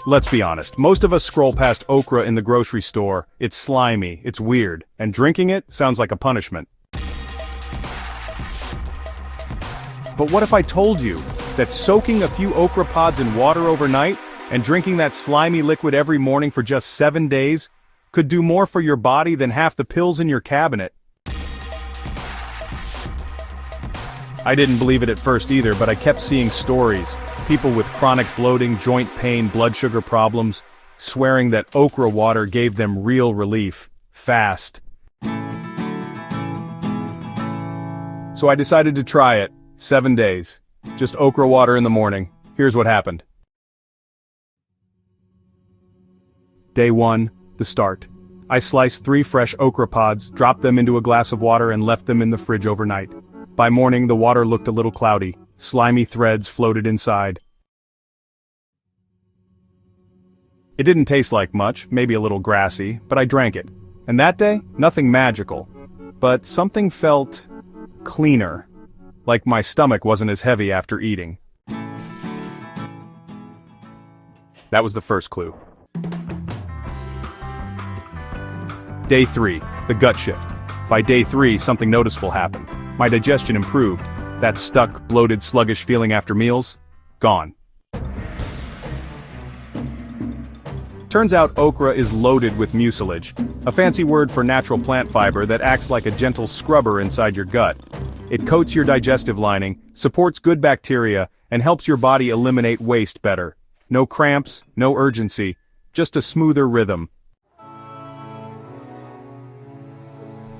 Let's be honest, most of us scroll past okra in the grocery store. It's slimy, it's weird, and drinking it sounds like a punishment. But what if I told you that soaking a few okra pods in water overnight and drinking that slimy liquid every morning for just 7 days could do more for your body than half the pills in your cabinet? I didn't believe it at first either, but I kept seeing stories. People with chronic bloating, joint pain, blood sugar problems, swearing that okra water gave them real relief, fast. So I decided to try it. 7 days. Just okra water in the morning. Here's what happened. Day 1, the start. I sliced 3 fresh okra pods, dropped them into a glass of water and left them in the fridge overnight. By morning, the water looked a little cloudy. Slimy threads floated inside. It didn't taste like much, maybe a little grassy, but I drank it. And that day, nothing magical. But something felt cleaner. Like my stomach wasn't as heavy after eating. That was the first clue. Day 3, the gut shift. By day 3, something noticeable happened. My digestion improved. That stuck, bloated, sluggish feeling after meals, gone. Turns out okra is loaded with mucilage, a fancy word for natural plant fiber that acts like a gentle scrubber inside your gut. It coats your digestive lining, supports good bacteria, and helps your body eliminate waste better. No cramps, no urgency, just a smoother rhythm.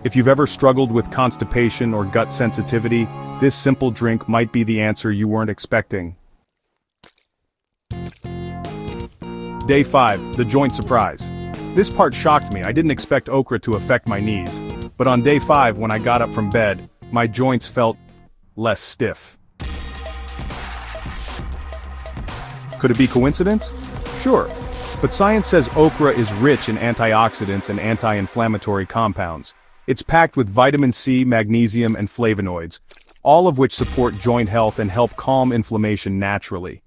If you've ever struggled with constipation or gut sensitivity, this simple drink might be the answer you weren't expecting. Day 5, the joint surprise. This part shocked me. I didn't expect okra to affect my knees. But on day 5, when I got up from bed, my joints felt less stiff. Could it be coincidence? Sure. But science says okra is rich in antioxidants and anti-inflammatory compounds. It's packed with vitamin C, magnesium, and flavonoids, all of which support joint health and help calm inflammation naturally.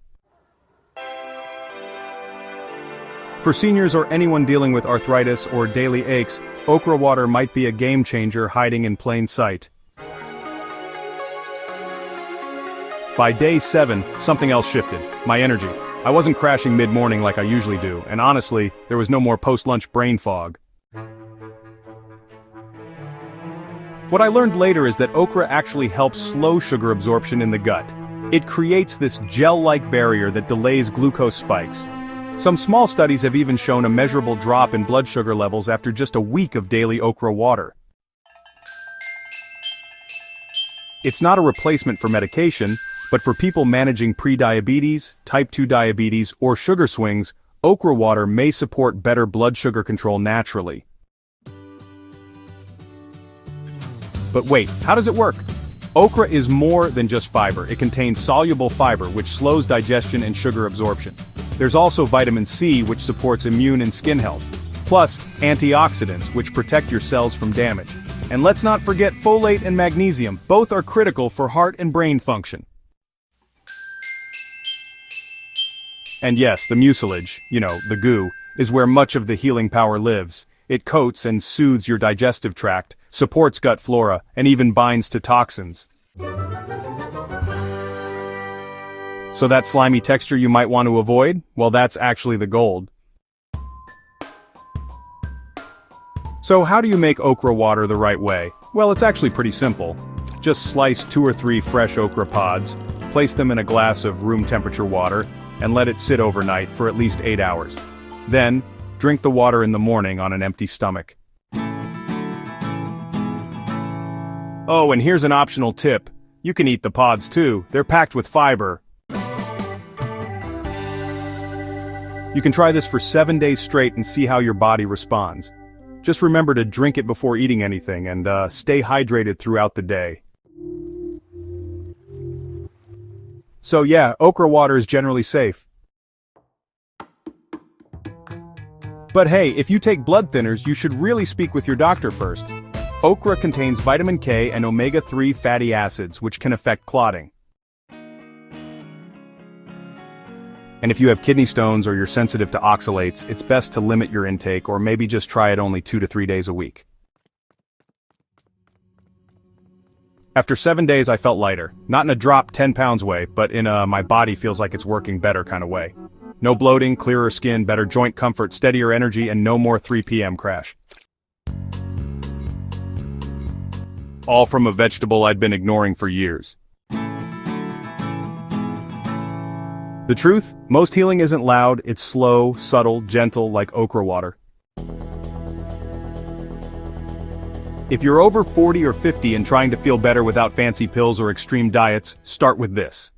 For seniors or anyone dealing with arthritis or daily aches, okra water might be a game changer hiding in plain sight. By day 7, something else shifted. My energy. I wasn't crashing mid-morning like I usually do, and honestly, there was no more post-lunch brain fog. What I learned later is that okra actually helps slow sugar absorption in the gut. It creates this gel-like barrier that delays glucose spikes. Some small studies have even shown a measurable drop in blood sugar levels after just a week of daily okra water. It's not a replacement for medication, but for people managing pre-diabetes, type 2 diabetes, or sugar swings, okra water may support better blood sugar control naturally. But wait, how does it work? Okra is more than just fiber. It contains soluble fiber, which slows digestion and sugar absorption. There's also vitamin C, which supports immune and skin health. Plus, antioxidants, which protect your cells from damage. And let's not forget folate and magnesium. Both are critical for heart and brain function. And yes, the mucilage, the goo, is where much of the healing power lives. It coats and soothes your digestive tract, supports gut flora, and even binds to toxins. So that slimy texture you might want to avoid? Well, that's actually the gold. So how do you make okra water the right way? Well, it's actually pretty simple. Just slice 2 or 3 fresh okra pods, place them in a glass of room temperature water, and let it sit overnight for at least 8 hours. Then, drink the water in the morning on an empty stomach. Oh, and here's an optional tip. You can eat the pods too. They're packed with fiber. You can try this for 7 days straight and see how your body responds. Just remember to drink it before eating anything and stay hydrated throughout the day. So yeah, okra water is generally safe. But hey, if you take blood thinners, you should really speak with your doctor first. Okra contains vitamin K and omega-3 fatty acids, which can affect clotting. And if you have kidney stones or you're sensitive to oxalates, it's best to limit your intake or maybe just try it only 2 to 3 days a week. After 7 days I felt lighter, not in a drop 10 pounds way, but in a my body feels like it's working better kind of way. No bloating, clearer skin, better joint comfort, steadier energy, and no more 3 p.m. crash. All from a vegetable I'd been ignoring for years. The truth? Most healing isn't loud, it's slow, subtle, gentle, like okra water. If you're over 40 or 50 and trying to feel better without fancy pills or extreme diets, start with this.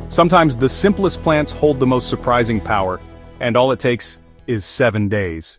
Sometimes the simplest plants hold the most surprising power, and all it takes is 7 days.